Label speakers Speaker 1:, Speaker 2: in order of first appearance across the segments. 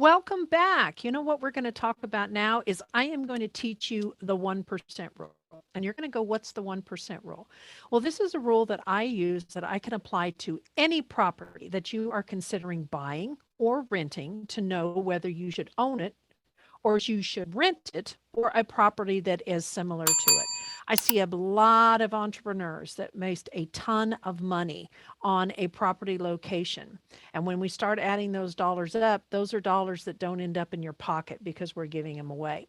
Speaker 1: Welcome back. You know what we're going to talk about now is I am going to teach you the 1% rule. And you're going to go, what's the 1% rule? Well, this is a rule that I use that I can apply to any property that you are considering buying or renting to know whether you should own it or you should rent it or a property that is similar to it. I see a lot of entrepreneurs that waste a ton of money on a property location. And when we start adding those dollars up, those are dollars that don't end up in your pocket because we're giving them away.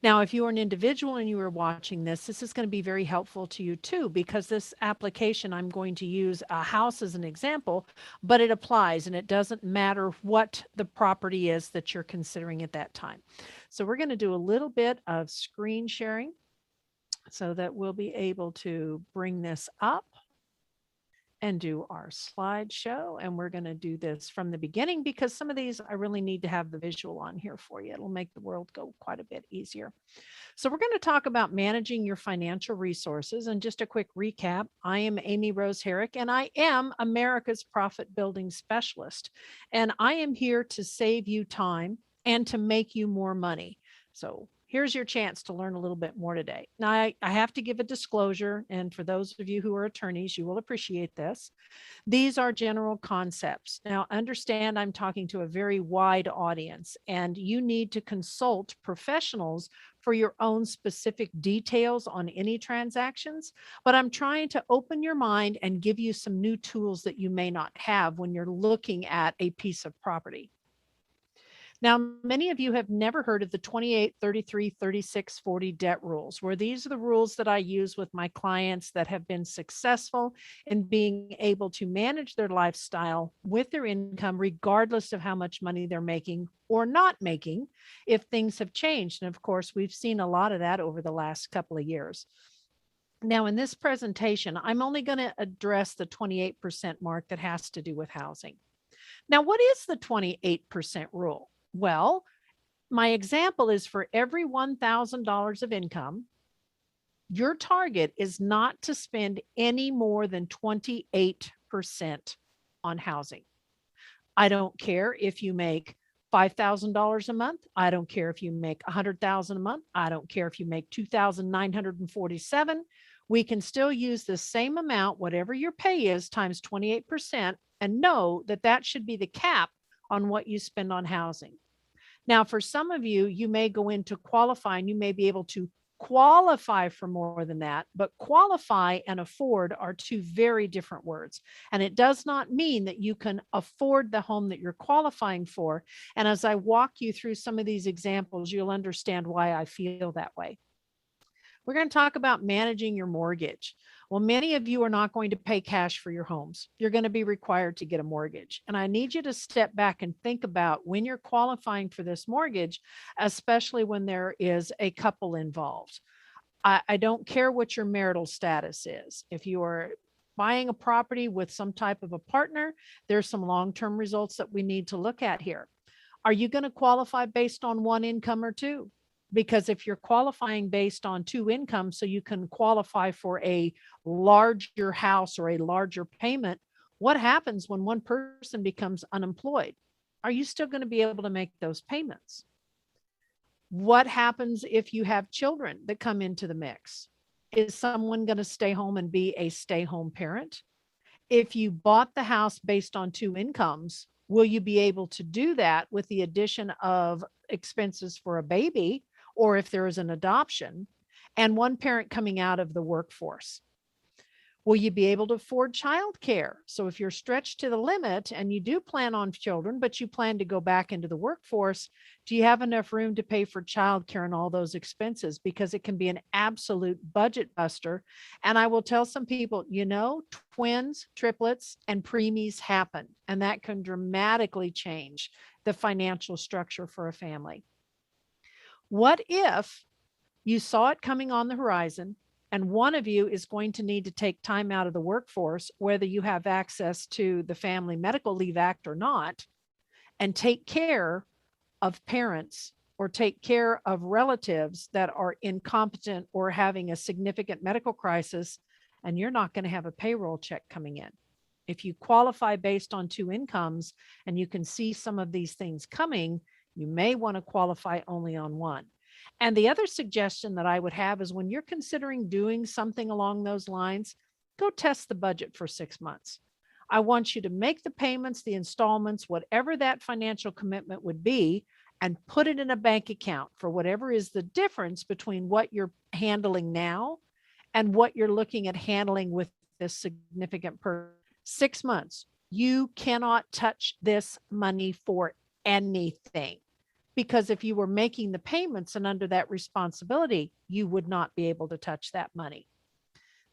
Speaker 1: Now, if you are an individual and you are watching this is going to be very helpful to you too, because this application, I'm going to use a house as an example, but it applies and it doesn't matter what the property is that you're considering at that time. So we're going to do a little bit of screen sharing so that we'll be able to bring this up and do our slideshow. And we're going to do this from the beginning because some of these I really need to have the visual on here for you. It'll make the world go quite a bit easier. So we're going to talk about managing your financial resources. And just a quick recap, I am Amy Rose Herrick, and I am America's Profit Building Specialist. And I am here to save you time and to make you more money. So here's your chance to learn a little bit more today. Now, I have to give a disclosure, and for those of you who are attorneys, you will appreciate this. These are general concepts. Now, understand I'm talking to a very wide audience, and you need to consult professionals for your own specific details on any transactions. But I'm trying to open your mind and give you some new tools that you may not have when you're looking at a piece of property. Now, many of you have never heard of the 28, 33, 36, 40 debt rules, where these are the rules that I use with my clients that have been successful in being able to manage their lifestyle with their income, regardless of how much money they're making or not making, if things have changed. And of course, we've seen a lot of that over the last couple of years. Now, in this presentation, I'm only going to address the 28% mark that has to do with housing. Now, what is the 28% rule? Well, my example is for every $1,000 of income, your target is not to spend any more than 28% on housing. I don't care if you make $5,000 a month. I don't care if you make $100,000 a month. I don't care if you make $2,947. We can still use the same amount, whatever your pay is, times 28%, and know that that should be the cap on what you spend on housing. Now, for some of you, you may go into qualify and you may be able to qualify for more than that, but qualify and afford are two very different words. And it does not mean that you can afford the home that you're qualifying for. And as I walk you through some of these examples, you'll understand why I feel that way. We're going to talk about managing your mortgage. Well, many of you are not going to pay cash for your homes. You're going to be required to get a mortgage. And I need you to step back and think about when you're qualifying for this mortgage, especially when there is a couple involved. I don't care what your marital status is. If you are buying a property with some type of a partner, there's some long-term results that we need to look at here. Are you going to qualify based on one income or two? Because if you're qualifying based on two incomes, so you can qualify for a larger house or a larger payment, what happens when one person becomes unemployed? Are you still going to be able to make those payments? What happens if you have children that come into the mix? Is someone going to stay home and be a stay home parent? If you bought the house based on two incomes, will you be able to do that with the addition of expenses for a baby, or if there is an adoption, and one parent coming out of the workforce? Will you be able to afford childcare? So if you're stretched to the limit and you do plan on children, but you plan to go back into the workforce, do you have enough room to pay for childcare and all those expenses? Because it can be an absolute budget buster. And I will tell some people, twins, triplets, and preemies happen, and that can dramatically change the financial structure for a family. What if you saw it coming on the horizon, and one of you is going to need to take time out of the workforce, whether you have access to the Family Medical Leave Act or not, and take care of parents or take care of relatives that are incompetent or having a significant medical crisis, and you're not going to have a payroll check coming in. If you qualify based on two incomes and you can see some of these things coming, You may want to qualify only on one. And the other suggestion that I would have is when you're considering doing something along those lines, go test the budget for 6 months. I want you to make the payments, the installments, whatever that financial commitment would be, and put it in a bank account for whatever is the difference between what you're handling now and what you're looking at handling with this significant per 6 months. You cannot touch this money for anything, because if you were making the payments and under that responsibility, you would not be able to touch that money.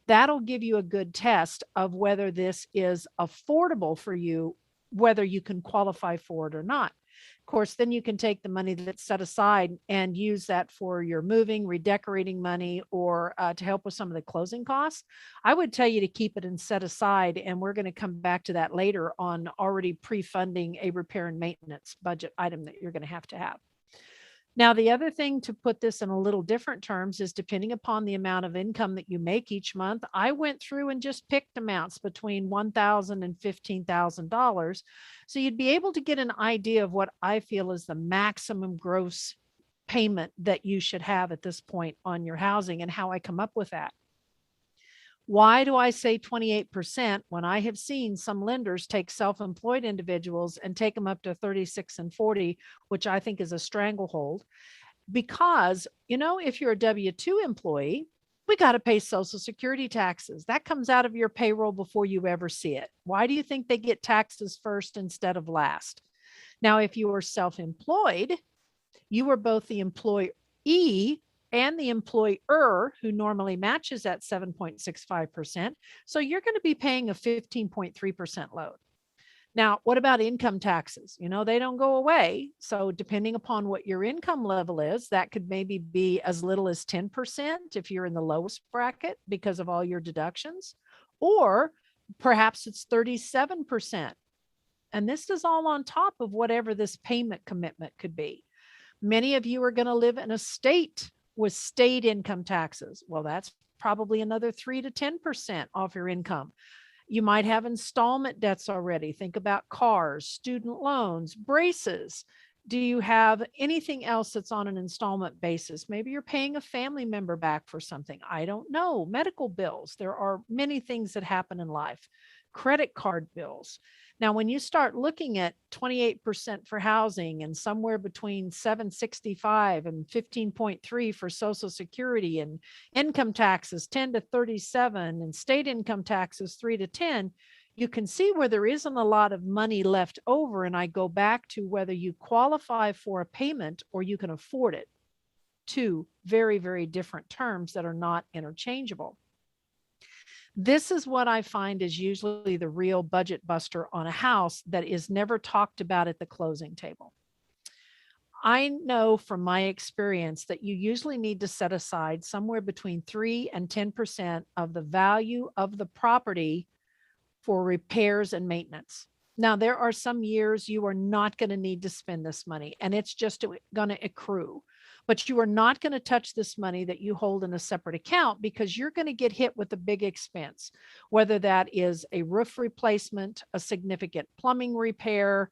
Speaker 1: That'll give you a good test of whether this is affordable for you, whether you can qualify for it or not. Of course, then you can take the money that's set aside and use that for your moving, redecorating money, or to help with some of the closing costs. I would tell you to keep it and set aside. And we're going to come back to that later on already pre-funding a repair and maintenance budget item that you're going to have to have. Now, the other thing, to put this in a little different terms, is depending upon the amount of income that you make each month. I went through and just picked amounts between $1,000 and $15,000. So you'd be able to get an idea of what I feel is the maximum gross payment that you should have at this point on your housing, and how I come up with that. Why do I say 28% when I have seen some lenders take self-employed individuals and take them up to 36 and 40, which I think is a stranglehold? Because, if you're a W-2 employee, we got to pay Social Security taxes. That comes out of your payroll before you ever see it. Why do you think they get taxes first instead of last? Now, if you are self-employed, you are both the employee and the employer, who normally matches at 7.65%. So you're going to be paying a 15.3% load. Now, what about income taxes? They don't go away. So depending upon what your income level is, that could maybe be as little as 10% if you're in the lowest bracket because of all your deductions, or perhaps it's 37%. And this is all on top of whatever this payment commitment could be. Many of you are going to live in a state with state income taxes. Well, that's probably another 3 to 10% off your income. You might have installment debts already. Think about cars, student loans, braces. Do you have anything else that's on an installment basis? Maybe you're paying a family member back for something. I don't know. Medical bills. There are many things that happen in life. Credit card bills. Now, when you start looking at 28% for housing and somewhere between 765 and 15.3 for Social Security, and income taxes 10 to 37 and state income taxes 3 to 10, you can see where there isn't a lot of money left over. And I go back to whether you qualify for a payment or you can afford it. Two very, very different terms that are not interchangeable. This is what I find is usually the real budget buster on a house that is never talked about at the closing table. I know from my experience that you usually need to set aside somewhere between 3 and 10% of the value of the property for repairs and maintenance. Now, there are some years you are not going to need to spend this money and it's just going to accrue. But you are not going to touch this money that you hold in a separate account, because you're going to get hit with a big expense, whether that is a roof replacement, a significant plumbing repair.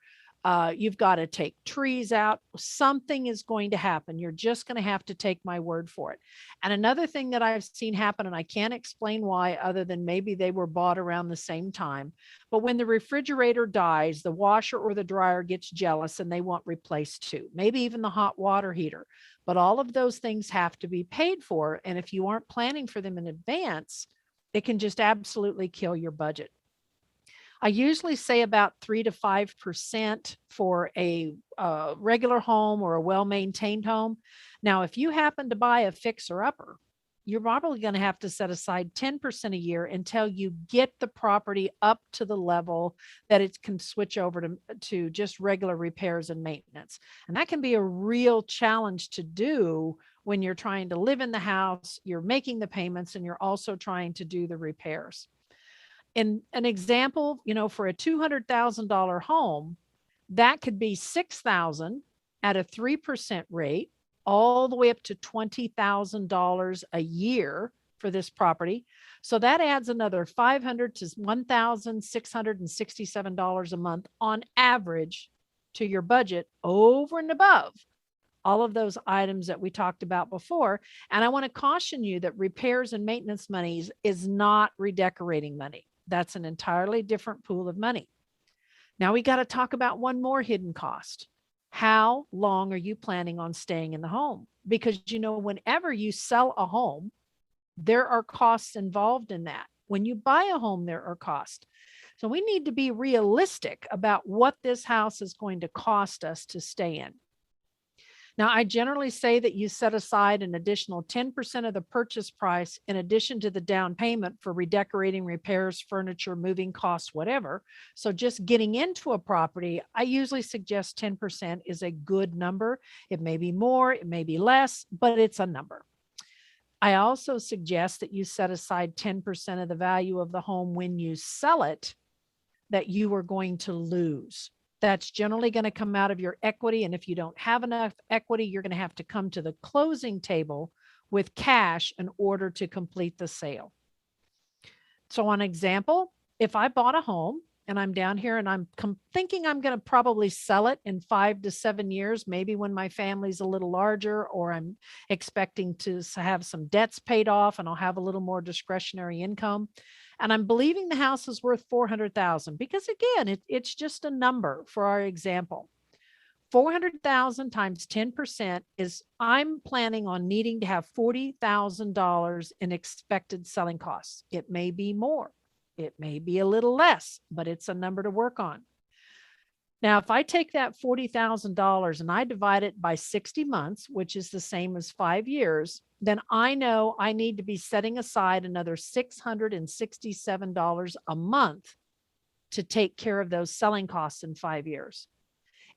Speaker 1: You've got to take trees out. Something is going to happen. You're just going to have to take my word for it. And another thing that I've seen happen, and I can't explain why other than maybe they were bought around the same time, but when the refrigerator dies, the washer or the dryer gets jealous and they want replaced too, maybe even the hot water heater. But all of those things have to be paid for. And if you aren't planning for them in advance, it can just absolutely kill your budget. I usually say about 3 to 5% for a regular home or a well-maintained home. Now, if you happen to buy a fixer-upper, you're probably going to have to set aside 10% a year until you get the property up to the level that it can switch over to just regular repairs and maintenance. And that can be a real challenge to do when you're trying to live in the house, you're making the payments, and you're also trying to do the repairs. In an example, for a $200,000 home, that could be $6,000 at a 3% rate, all the way up to $20,000 a year for this property. So that adds another $500 to $1,667 a month on average to your budget over and above all of those items that we talked about before. And I want to caution you that repairs and maintenance monies is not redecorating money. That's an entirely different pool of money. Now we got to talk about one more hidden cost. How long are you planning on staying in the home? Because, whenever you sell a home, there are costs involved in that. When you buy a home, there are costs. So we need to be realistic about what this house is going to cost us to stay in. Now, I generally say that you set aside an additional 10% of the purchase price in addition to the down payment for redecorating, repairs, furniture, moving costs, whatever. So just getting into a property, I usually suggest 10% is a good number. It may be more, it may be less, but it's a number. I also suggest that you set aside 10% of the value of the home when you sell it that you are going to lose. That's generally going to come out of your equity. And if you don't have enough equity, you're going to have to come to the closing table with cash in order to complete the sale. So on example, if I bought a home and I'm down here and I'm thinking I'm going to probably sell it in 5 to 7 years, maybe when my family's a little larger, or I'm expecting to have some debts paid off and I'll have a little more discretionary income. And I'm believing the house is worth $400,000 because again, it's just a number for our example. 400,000 times 10% is I'm planning on needing to have $40,000 in expected selling costs. It may be more, it may be a little less, but it's a number to work on. Now, if I take that $40,000 and I divide it by 60 months, which is the same as 5 years, then I know I need to be setting aside another $667 a month to take care of those selling costs in 5 years.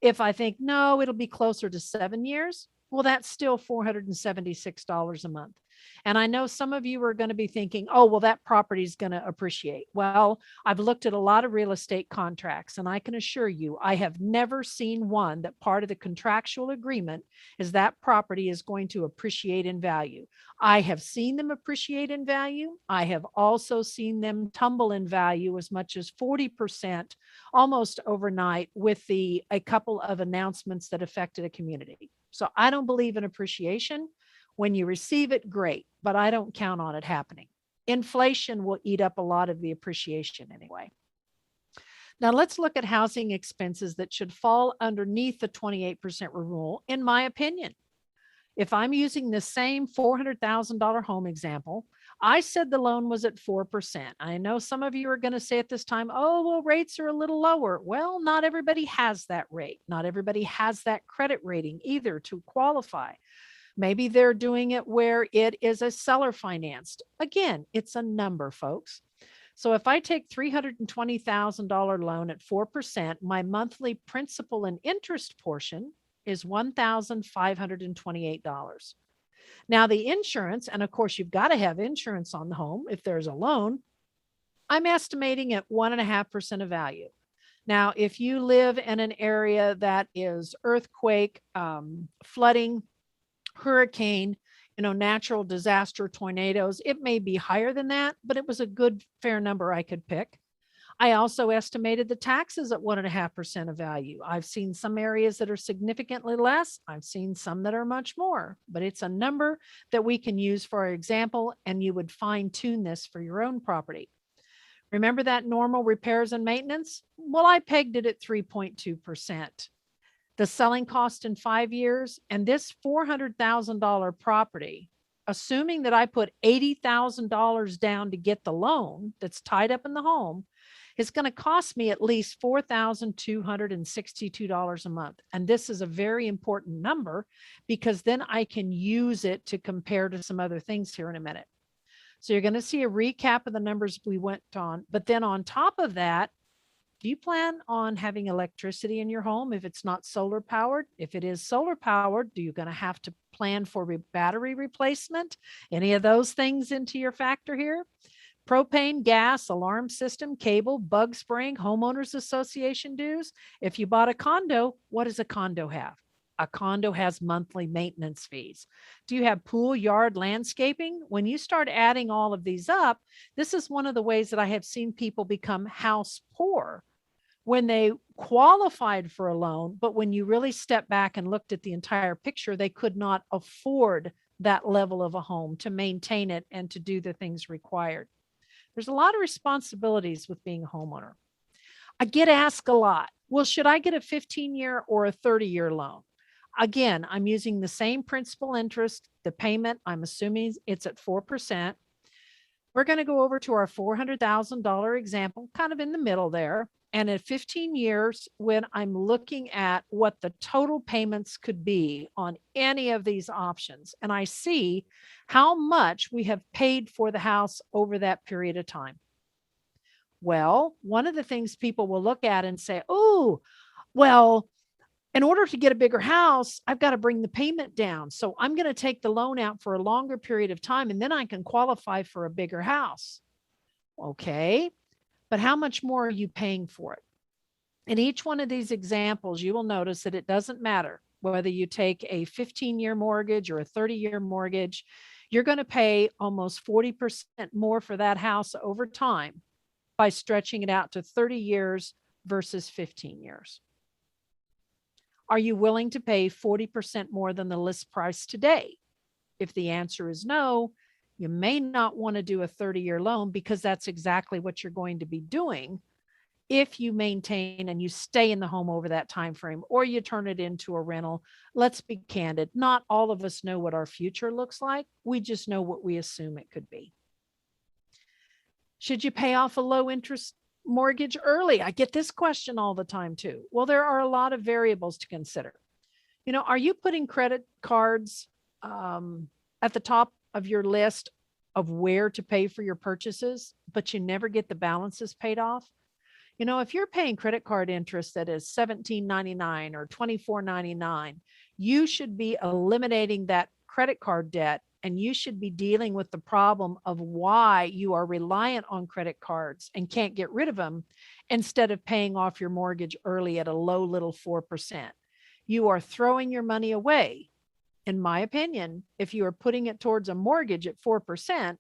Speaker 1: If I think, no, it'll be closer to 7 years, well, that's still $476 a month. And I know some of you are going to be thinking, oh, well, that property is going to appreciate. Well, I've looked at a lot of real estate contracts, and I can assure you, I have never seen one that part of the contractual agreement is that property is going to appreciate in value. I have seen them appreciate in value. I have also seen them tumble in value as much as 40% almost overnight with a couple of announcements that affected a community. So I don't believe in appreciation. When you receive it, great, but I don't count on it happening. Inflation will eat up a lot of the appreciation anyway. Now let's look at housing expenses that should fall underneath the 28% rule, in my opinion. If I'm using the same $400,000 home example, I said the loan was at 4%. I know some of you are going to say at this time, oh, well, rates are a little lower. Well, not everybody has that rate. Not everybody has that credit rating either to qualify. Maybe they're doing it where it is a seller financed. Again, it's a number, folks. So if I take $320,000 loan at 4%, my monthly principal and interest portion is $1,528. Now the insurance, and of course you've got to have insurance on the home if there's a loan, I'm estimating at 1.5% of value. Now, if you live in an area that is earthquake, flooding, hurricane, natural disaster, tornadoes, it may be higher than that, but it was a good, fair number I could pick. I also estimated the taxes at 1.5% of value. I've seen some areas that are significantly less. I've seen some that are much more, but it's a number that we can use for our example, and you would fine tune this for your own property. Remember that normal repairs and maintenance? Well, I pegged it at 3.2%. The selling cost in 5 years, and this $400,000 property, assuming that I put $80,000 down to get the loan that's tied up in the home, is going to cost me at least $4,262 a month. And this is a very important number because then I can use it to compare to some other things here in a minute. So you're going to see a recap of the numbers we went on. But then on top of that, do you plan on having electricity in your home if it's not solar powered? If it is solar powered, do you going to have to plan for battery replacement? Any of those things into your factor here? Propane, gas, alarm system, cable, bug spraying, homeowners association dues. If you bought a condo, what does a condo have? A condo has monthly maintenance fees. Do you have pool, yard, landscaping? When you start adding all of these up, this is one of the ways that I have seen people become house poor. when they qualified for a loan, but when you really step back and looked at the entire picture, they could not afford that level of a home to maintain it and to do the things required. There's a lot of responsibilities with being a homeowner. I get asked a lot, well, should I get a 15-year or a 30-year loan? Again, I'm using the same principal interest. The payment, I'm assuming it's at 4%. We're going to go over to our $400,000 example, kind of in the middle there. And at 15 years, when I'm looking at what the total payments could be on any of these options, and I see how much we have paid for the house over that period of time. Well, one of the things people will look at and say, oh, well, in order to get a bigger house, I've got to bring the payment down. So I'm going to take the loan out for a longer period of time, and then I can qualify for a bigger house. Okay. But how much more are you paying for it? In each one of these examples, you will notice that it doesn't matter whether you take a 15-year mortgage or a 30-year mortgage, you're going to pay almost 40% more for that house over time by stretching it out to 30 years versus 15 years. Are you willing to pay 40% more than the list price today? If the answer is no, you may not want to do a 30-year loan, because that's exactly what you're going to be doing if you maintain and you stay in the home over that time frame, or you turn it into a rental. Let's be candid. Not all of us know what our future looks like. We just know what we assume it could be. Should you pay off a low interest mortgage early? I get this question all the time too. Well, there are a lot of variables to consider. Are you putting credit cards at the top of your list of where to pay for your purchases, but you never get the balances paid off? If you're paying credit card interest that is $17.99 or $24.99, you should be eliminating that credit card debt, and you should be dealing with the problem of why you are reliant on credit cards and can't get rid of them, instead of paying off your mortgage early at a low little 4%. You are throwing your money away, in my opinion, if you are putting it towards a mortgage at 4%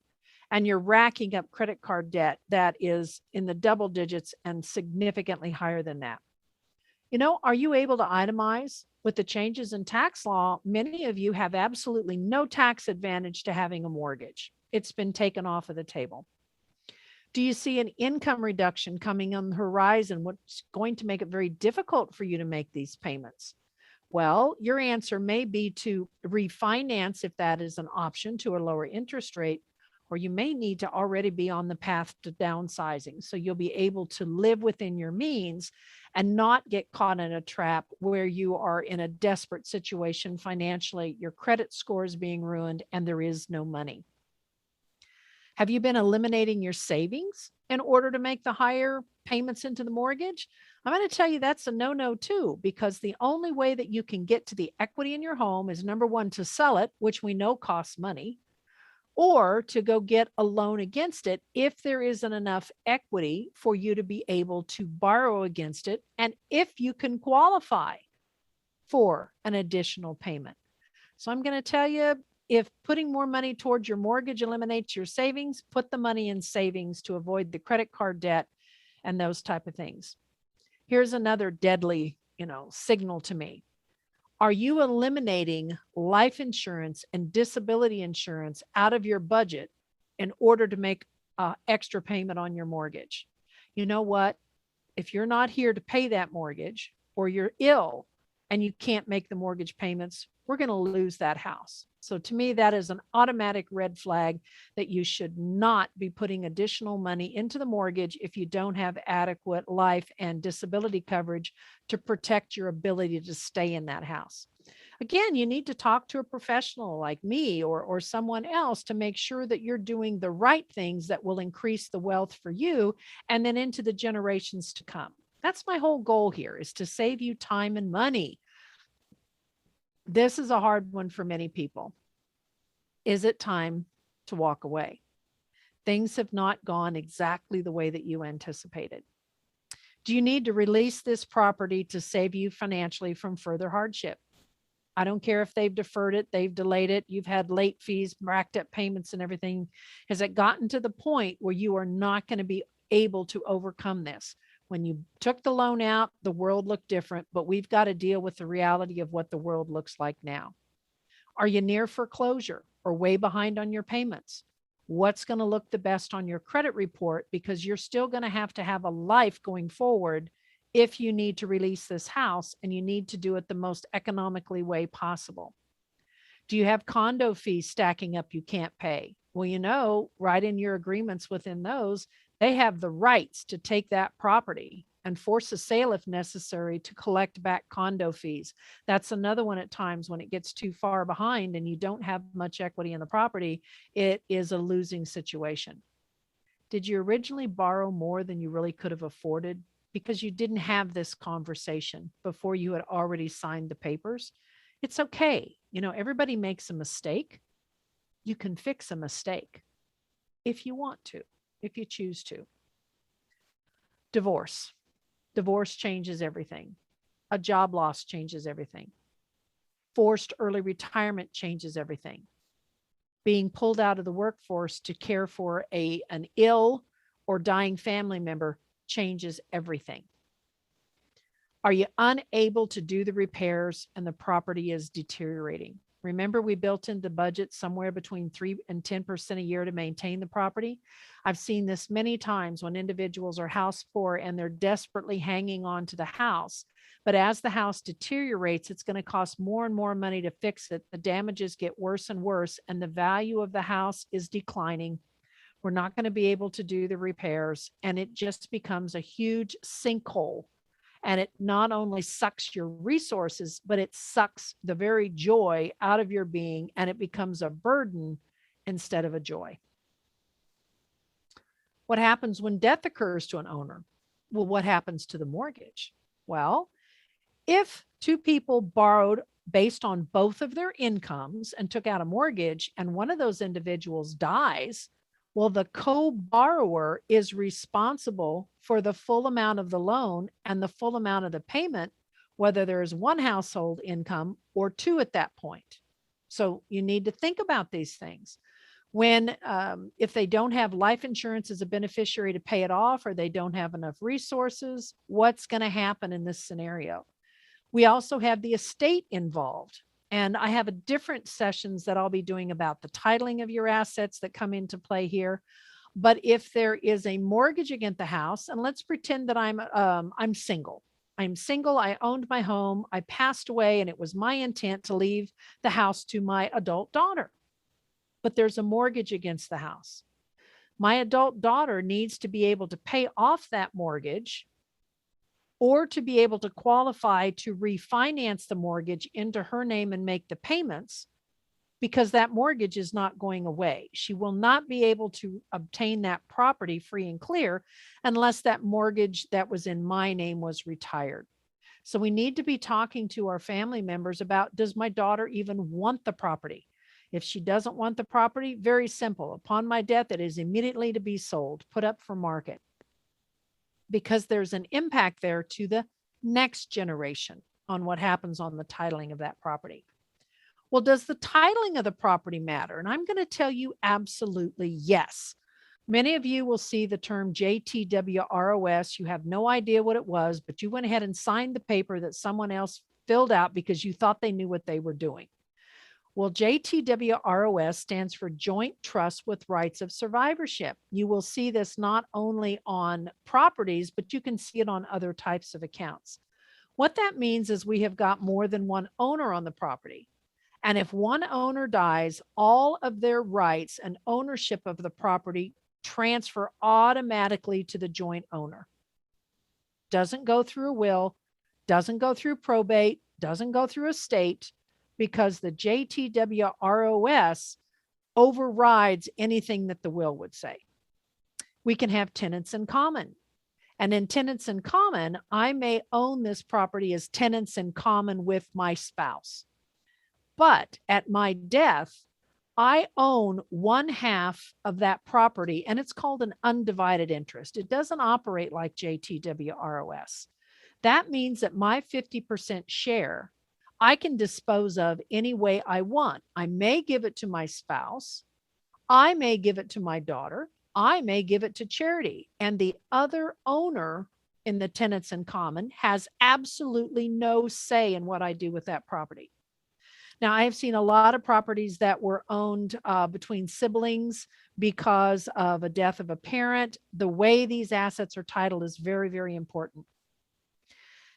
Speaker 1: and you're racking up credit card debt that is in the double digits and significantly higher than that. Are you able to itemize? With the changes in tax law, many of you have absolutely no tax advantage to having a mortgage. It's been taken off of the table. Do you see an income reduction coming on the horizon, what's going to make it very difficult for you to make these payments? Well, your answer may be to refinance, if that is an option, to a lower interest rate, or you may need to already be on the path to downsizing. So you'll be able to live within your means and not get caught in a trap where you are in a desperate situation financially, your credit score is being ruined, and there is no money. Have you been eliminating your savings in order to make the higher payments into the mortgage? I'm going to tell you that's a no-no too, because the only way that you can get to the equity in your home is, number one, to sell it, which we know costs money, or to go get a loan against it if there isn't enough equity for you to be able to borrow against it, and if you can qualify for an additional payment. So I'm going to tell you, if putting more money towards your mortgage eliminates your savings, put the money in savings to avoid the credit card debt and those type of things. Here's another deadly, signal to me. Are you eliminating life insurance and disability insurance out of your budget in order to make an extra payment on your mortgage? You know what? If you're not here to pay that mortgage, or you're ill and you can't make the mortgage payments, we're going to lose that house. So to me, that is an automatic red flag that you should not be putting additional money into the mortgage if you don't have adequate life and disability coverage to protect your ability to stay in that house. Again, you need to talk to a professional like me or someone else to make sure that you're doing the right things that will increase the wealth for you and then into the generations to come. That's my whole goal here, is to save you time and money. This is a hard one for many people. Is it time to walk away? Things have not gone exactly the way that you anticipated. Do you need to release this property to save you financially from further hardship? I don't care if they've deferred it, they've delayed it, you've had late fees, racked up payments and everything. Has it gotten to the point where you are not going to be able to overcome this? When you took the loan out, the world looked different, but we've got to deal with the reality of what the world looks like now. Are you near foreclosure or way behind on your payments? What's going to look the best on your credit report? Because you're still going to have a life going forward if you need to release this house, and you need to do it the most economically way possible. Do you have condo fees stacking up you can't pay? Well, right in your agreements within those, they have the rights to take that property and force a sale if necessary to collect back condo fees. That's another one at times when it gets too far behind and you don't have much equity in the property, it is a losing situation. Did you originally borrow more than you really could have afforded because you didn't have this conversation before you had already signed the papers? It's okay. Everybody makes a mistake. You can fix a mistake if you want to, if you choose to. Divorce. Divorce changes everything. A job loss changes everything. Forced early retirement changes everything. Being pulled out of the workforce to care for an ill or dying family member changes everything. Are you unable to do the repairs and the property is deteriorating? Remember, we built into budget somewhere between 3 and 10% a year to maintain the property. I've seen this many times when individuals are house poor and they're desperately hanging on to the house. But as the house deteriorates, it's going to cost more and more money to fix it. The damages get worse and worse, and the value of the house is declining. We're not going to be able to do the repairs, and it just becomes a huge sinkhole. And it not only sucks your resources, but it sucks the very joy out of your being, and it becomes a burden instead of a joy. What happens when death occurs to an owner? Well, what happens to the mortgage? Well, if two people borrowed based on both of their incomes and took out a mortgage, and one of those individuals dies, well, the co-borrower is responsible for the full amount of the loan and the full amount of the payment, whether there is one household income or two at that point. So you need to think about these things. If they don't have life insurance as a beneficiary to pay it off, or they don't have enough resources, what's going to happen in this scenario? We also have the estate involved. And I have a different sessions that I'll be doing about the titling of your assets that come into play here. But if there is a mortgage against the house, and let's pretend that I'm single. I'm single. I owned my home. I passed away, and it was my intent to leave the house to my adult daughter. But there's a mortgage against the house. My adult daughter needs to be able to pay off that mortgage, or to be able to qualify to refinance the mortgage into her name and make the payments, because that mortgage is not going away. She will not be able to obtain that property free and clear unless that mortgage that was in my name was retired. So we need to be talking to our family members about, does my daughter even want the property? If she doesn't want the property, very simple. Upon my death, it is immediately to be sold, put up for market, because there's an impact there to the next generation on what happens on the titling of that property. Well, does the titling of the property matter? And I'm going to tell you absolutely yes. Many of you will see the term JTWROS. You have no idea what it was, but you went ahead and signed the paper that someone else filled out because you thought they knew what they were doing. Well, JTWROS stands for Joint Trust with Rights of Survivorship. You will see this not only on properties, but you can see it on other types of accounts. What that means is we have got more than one owner on the property. And if one owner dies, all of their rights and ownership of the property transfer automatically to the joint owner. Doesn't go through a will, doesn't go through probate, doesn't go through estate, because the JTWROS overrides anything that the will would say. We can have tenants in common. And in tenants in common, I may own this property as tenants in common with my spouse. But at my death, I own one half of that property, and it's called an undivided interest. It doesn't operate like JTWROS. That means that my 50% share I can dispose of any way I want. I may give it to my spouse. I may give it to my daughter. I may give it to charity. And the other owner in the tenants in common has absolutely no say in what I do with that property. Now, I have seen a lot of properties that were owned between siblings because of a death of a parent. The way these assets are titled is very, very important.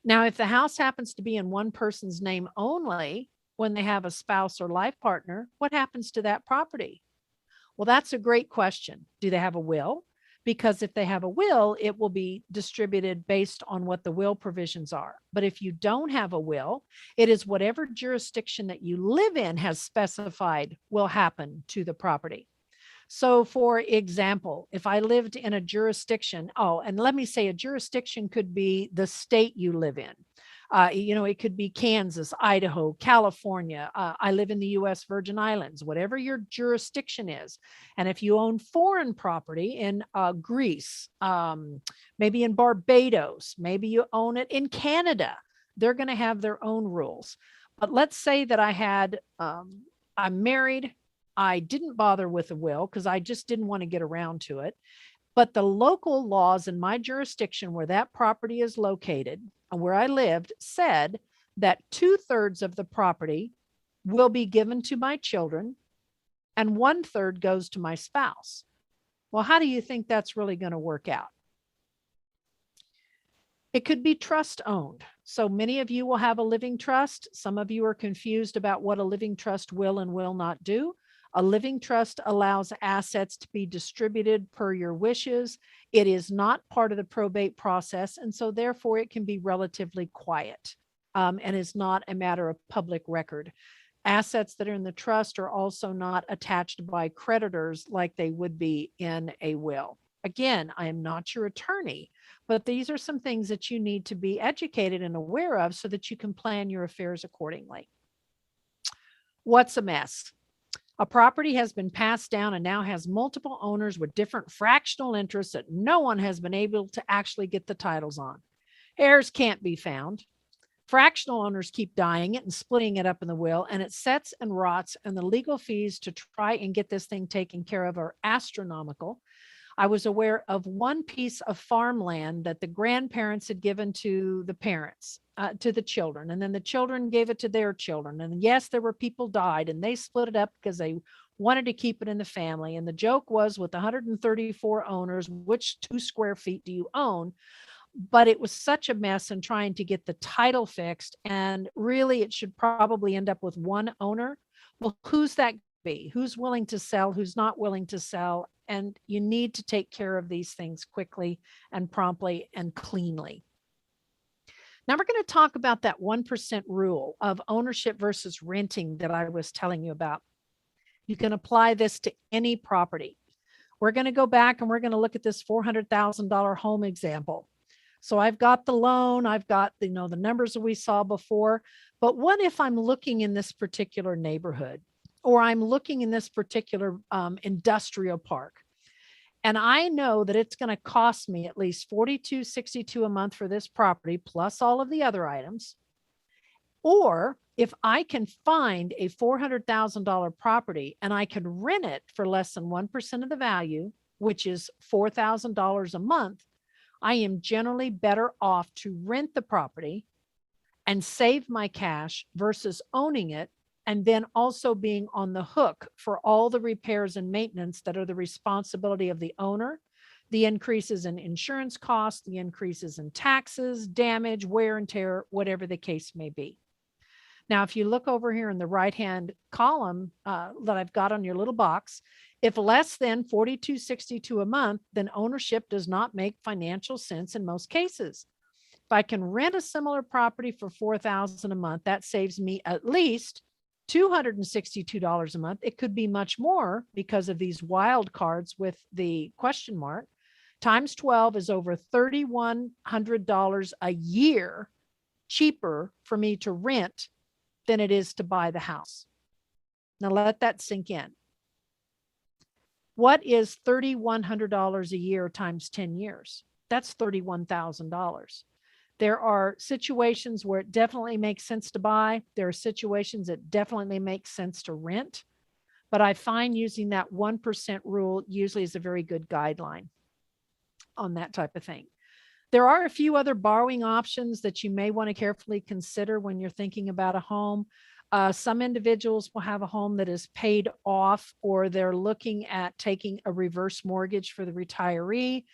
Speaker 1: Now, if the house happens to be in one person's name only when they have a spouse or life partner, what happens to that property? Well, that's a great question. Do they have a will? Because if they have a will, it will be distributed based on what the will provisions are. But if you don't have a will, it is whatever jurisdiction that you live in has specified will happen to the property. So, for example, if I lived in a jurisdiction, oh, and let me say a jurisdiction could be the state you live in. It could be Kansas, Idaho, California. I live in the US Virgin Islands, whatever your jurisdiction is. And if you own foreign property in Greece, maybe in Barbados, maybe you own it in Canada, they're going to have their own rules. But let's say that I'm married. I didn't bother with a will because I just didn't want to get around to it. But the local laws in my jurisdiction where that property is located and where I lived said that 2/3 of the property will be given to my children and 1/3 goes to my spouse. Well, how do you think that's really going to work out? It could be trust owned. So many of you will have a living trust. Some of you are confused about what a living trust will and will not do. A living trust allows assets to be distributed per your wishes. It is not part of the probate process, and so therefore it can be relatively quiet and is not a matter of public record. Assets that are in the trust are also not attached by creditors like they would be in a will. Again, I am not your attorney, but these are some things that you need to be educated and aware of so that you can plan your affairs accordingly. What's a mess? A property has been passed down and now has multiple owners with different fractional interests that no one has been able to actually get the titles on. Heirs can't be found. Fractional owners keep dying it and splitting it up in the will, and it sets and rots, and the legal fees to try and get this thing taken care of are astronomical. I was aware of one piece of farmland that the grandparents had given to the parents, to the children, and then the children gave it to their children. And yes, there were people died and they split it up because they wanted to keep it in the family. And the joke was with 134 owners, which 2 square feet do you own? But it was such a mess in trying to get the title fixed. And really, it should probably end up with one owner. Well, who's that be? Who's willing to sell? Who's not willing to sell? And you need to take care of these things quickly and promptly and cleanly. Now we're going to talk about that 1% rule of ownership versus renting that I was telling you about. You can apply this to any property. We're going to go back and we're going to look at this $400,000 home example. So I've got the loan, I've got the numbers that we saw before, but what if I'm looking in this particular neighborhood? Or I'm looking in this particular industrial park, and I know that it's going to cost me at least $42.62 a month for this property, plus all of the other items. Or if I can find a $400,000 property and I can rent it for less than 1% of the value, which is $4,000 a month, I am generally better off to rent the property and save my cash versus owning it and then also being on the hook for all the repairs and maintenance that are the responsibility of the owner, the increases in insurance costs, the increases in taxes, damage, wear and tear, whatever the case may be. Now, if you look over here in the right-hand column that I've got on your little box, if less than $42.62 a month, then ownership does not make financial sense in most cases. If I can rent a similar property for $4,000 a month, that saves me at least $262 a month. It could be much more because of these wild cards with the question mark. Times 12 is over $3,100 a year cheaper for me to rent than it is to buy the house. Now let that sink in. What is $3,100 a year times 10 years? That's $31,000. There are situations where it definitely makes sense to buy. There are situations that definitely make sense to rent. But I find using that 1% rule usually is a very good guideline on that type of thing. There are a few other borrowing options that you may want to carefully consider when you're thinking about a home. Some individuals will have a home that is paid off, or they're looking at taking a reverse mortgage for the retiree.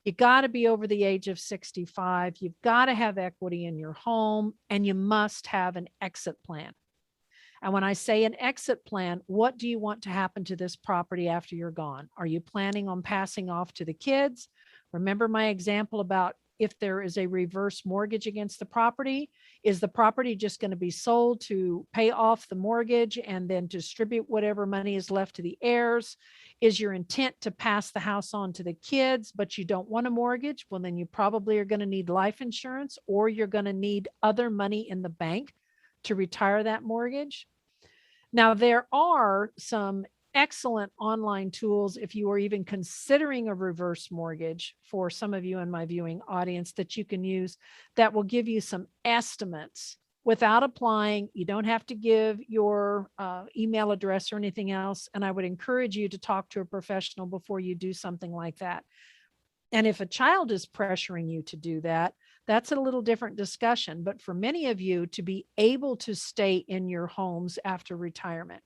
Speaker 1: You got to be over the age of 65. You've got to have equity in your home, and you must have an exit plan. And when I say an exit plan, what do you want to happen to this property after you're gone? Are you planning on passing off to the kids? Remember my example about if there is a reverse mortgage against the property, is the property just going to be sold to pay off the mortgage and then distribute whatever money is left to the heirs? Is your intent to pass the house on to the kids, but you don't want a mortgage? Well, then you probably are going to need life insurance, or you're going to need other money in the bank to retire that mortgage. Now, there are some excellent online tools if you are even considering a reverse mortgage, for some of you in my viewing audience, that you can use that will give you some estimates without applying. You don't have to give your email address or anything else. And I would encourage you to talk to a professional before you do something like that. And if a child is pressuring you to do that, that's a little different discussion. But for many of you to be able to stay in your homes after retirement,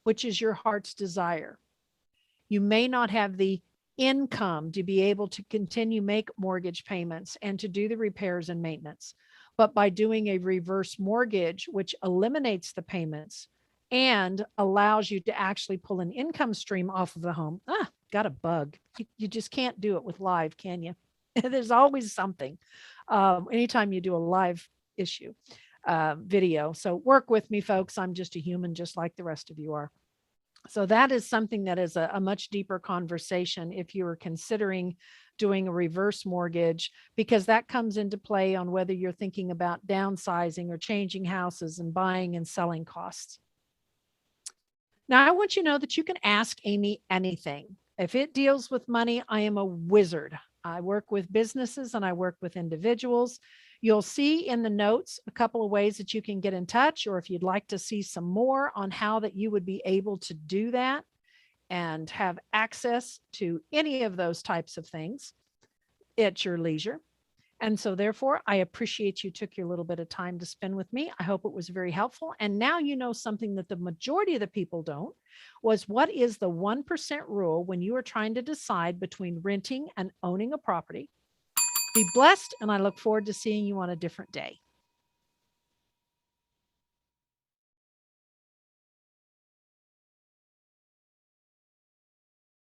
Speaker 1: which is your heart's desire, you may not have the income to be able to continue make mortgage payments and to do the repairs and maintenance. But by doing a reverse mortgage, which eliminates the payments and allows you to actually pull an income stream off of the home. Got a bug. You just can't do it with live, can you? There's always something anytime you do a live issue video. So work with me, folks. I'm just a human, just like the rest of you are. So that is something that is a much deeper conversation if you are considering doing a reverse mortgage, because that comes into play on whether you're thinking about downsizing or changing houses and buying and selling costs. Now, I want you to know that you can ask Amy anything. If it deals with money, I am a wizard. I work with businesses and I work with individuals. You'll see in the notes a couple of ways that you can get in touch, or if you'd like to see some more on how that you would be able to do that and have access to any of those types of things at your leisure. And so therefore, I appreciate you took your little bit of time to spend with me. I hope it was very helpful. And now you know something that the majority of the people don't, was what is the 1% rule when you are trying to decide between renting and owning a property. Be blessed, and I look forward to seeing you on a different day.